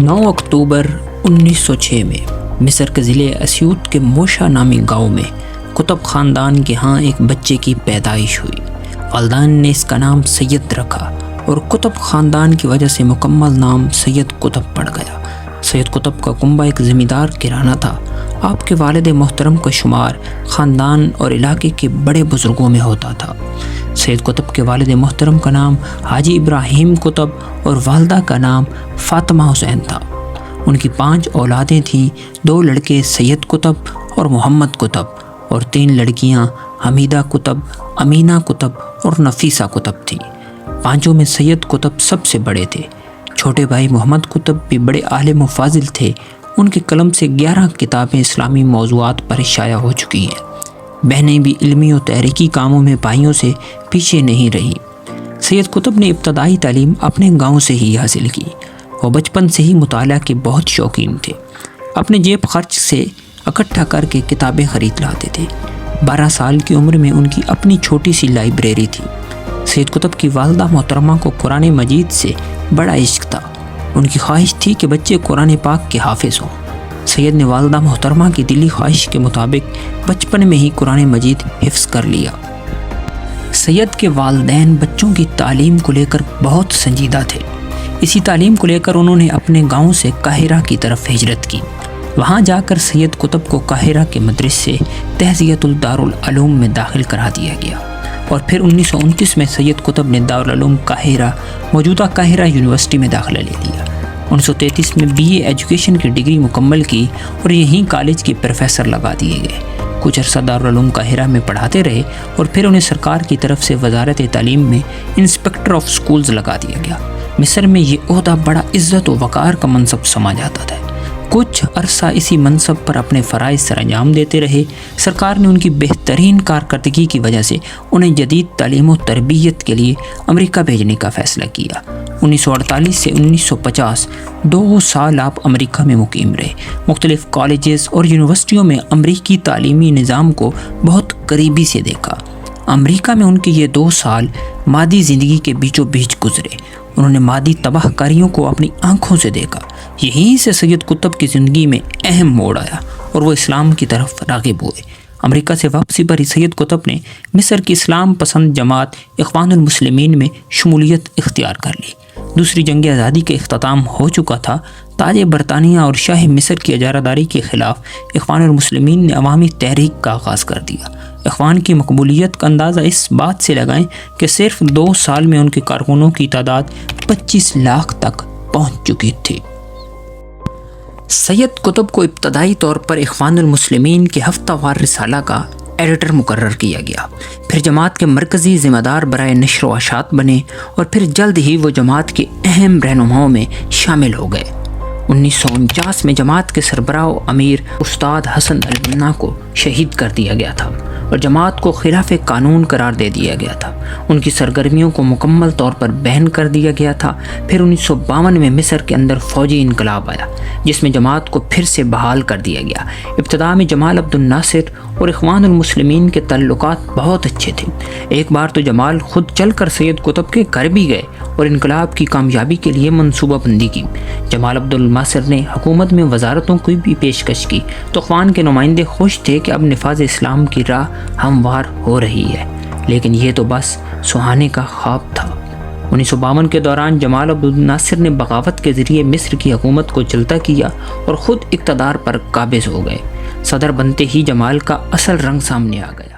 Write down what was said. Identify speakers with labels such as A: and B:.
A: 9 اکتوبر 1906 میں مصر کے ضلع اسیوط کے موشا نامی گاؤں میں قطب خاندان کے ہاں ایک بچے کی پیدائش ہوئی۔ والدین نے اس کا نام سید رکھا اور قطب خاندان کی وجہ سے مکمل نام سید قطب پڑ گیا۔ سید قطب کا کنبہ ایک زمیندار گھرانہ تھا۔ آپ کے والد محترم کا شمار خاندان اور علاقے کے بڑے بزرگوں میں ہوتا تھا۔ سید قطب کے والد محترم کا نام حاجی ابراہیم قطب اور والدہ کا نام فاطمہ حسین تھا۔ ان کی 5 اولادیں تھیں، 2 لڑکے سید قطب اور محمد قطب اور 3 لڑکیاں حمیدہ قطب، امینہ قطب اور نفیسہ قطب تھیں۔ 5 میں سید قطب سب سے بڑے تھے۔ چھوٹے بھائی محمد قطب بھی بڑے عالم و فاضل تھے۔ ان کے قلم سے 11 کتابیں اسلامی موضوعات پر شائع ہو چکی ہیں۔ بہنیں بھی علمی و تحریکی کاموں میں بھائیوں سے پیچھے نہیں رہی۔ سید قطب نے ابتدائی تعلیم اپنے گاؤں سے ہی حاصل کی۔ وہ بچپن سے ہی مطالعہ کے بہت شوقین تھے۔ اپنے جیب خرچ سے اکٹھا کر کے کتابیں خرید لاتے تھے۔ 12 سال کی عمر میں ان کی اپنی چھوٹی سی لائبریری تھی۔ سید قطب کی والدہ محترمہ کو قرآن مجید سے بڑا عشق تھا۔ ان کی خواہش تھی کہ بچے قرآن پاک کے حافظ ہوں۔ سید نے والدہ محترمہ کی دلی خواہش کے مطابق بچپن میں ہی قرآن مجید حفظ کر لیا۔ سید کے والدین بچوں کی تعلیم کو لے کر بہت سنجیدہ تھے۔ اسی تعلیم کو لے کر انہوں نے اپنے گاؤں سے قاہرہ کی طرف ہجرت کی۔ وہاں جا کر سید قطب کو قاہرہ کے مدرسے تہذیۃ الدارالعلوم میں داخل کرا دیا گیا اور پھر 1929 میں سید قطب نے دارالعلوم قاہرہ موجودہ قاہرہ یونیورسٹی میں داخلہ لے لیا۔ 1933 میں BA ایجوکیشن کی ڈگری مکمل کی اور یہیں کالج کے پروفیسر لگا دیے گئے۔ کچھ عرصہ دارالعلوم قاہرہ میں پڑھاتے رہے اور پھر انہیں سرکار کی طرف سے وزارت تعلیم میں انسپکٹر آف سکولز لگا دیا گیا۔ مصر میں یہ عہدہ بڑا عزت و وقار کا منصب سمجھا جاتا تھا۔ کچھ عرصہ اسی منصب پر اپنے فرائض سر انجام دیتے رہے۔ سرکار نے ان کی بہترین کارکردگی کی وجہ سے انہیں جدید تعلیم و تربیت کے لیے امریکہ بھیجنے کا فیصلہ کیا۔ 1948 سے 1950 2 سال آپ امریکہ میں مقیم رہے۔ مختلف کالجز اور یونیورسٹیوں میں امریکی تعلیمی نظام کو بہت قریبی سے دیکھا۔ امریکہ میں ان کے یہ 2 سال مادی زندگی کے بیچوں بیچ گزرے۔ انہوں نے مادی تباہ کاریوں کو اپنی آنکھوں سے دیکھا۔ یہیں سے سید قطب کی زندگی میں اہم موڑ آیا اور وہ اسلام کی طرف راغب ہوئے۔ امریکہ سے واپسی پر ہی سید قطب نے مصر کی اسلام پسند جماعت اخوان المسلمین میں شمولیت اختیار کر لی۔ دوسری جنگ آزادی کے اختتام ہو چکا تھا۔ تاج برطانیہ اور شاہ مصر کی اجارہ داری کے خلاف اخوان المسلمین نے عوامی تحریک کا آغاز کر دیا۔ اخوان کی مقبولیت کا اندازہ اس بات سے لگائیں کہ صرف 2 سال میں ان کے کارکنوں کی تعداد 25 لاکھ تک پہنچ چکی تھی۔ سید قطب کو ابتدائی طور پر اخوان المسلمین کے ہفتہ وار رسالہ کا ایڈیٹر مقرر کیا گیا، پھر جماعت کے مرکزی ذمہ دار برائے نشر و اشاعت بنے اور پھر جلد ہی وہ جماعت کے اہم رہنماؤں میں شامل ہو گئے۔ 1949 میں جماعت کے سربراہ و امیر استاد حسن البنا کو شہید کر دیا گیا تھا اور جماعت کو خلاف قانون قرار دے دیا گیا تھا۔ ان کی سرگرمیوں کو مکمل طور پر بین کر دیا گیا تھا۔ پھر 1952 میں مصر کے اندر فوجی انقلاب آیا جس میں جماعت کو پھر سے بحال کر دیا گیا۔ ابتدا میں جمال عبد الناصر اور اخوان المسلمین کے تعلقات بہت اچھے تھے۔ ایک بار تو جمال خود چل کر سید قطب کے گھر بھی گئے اور انقلاب کی کامیابی کے لیے منصوبہ بندی کی۔ جمال عبد الناصر نے حکومت میں وزارتوں کی بھی پیشکش کی تو اخوان کے نمائندے خوش تھے کہ اب نفاذ اسلام کی راہ ہموار ہو رہی ہے، لیکن یہ تو بس سہانے کا خواب تھا۔ 1952 کے دوران جمال عبد الناصر نے بغاوت کے ذریعے مصر کی حکومت کو چلتا کیا اور خود اقتدار پر قابض ہو گئے۔ صدر بنتے ہی جمال کا اصل رنگ سامنے آ گیا۔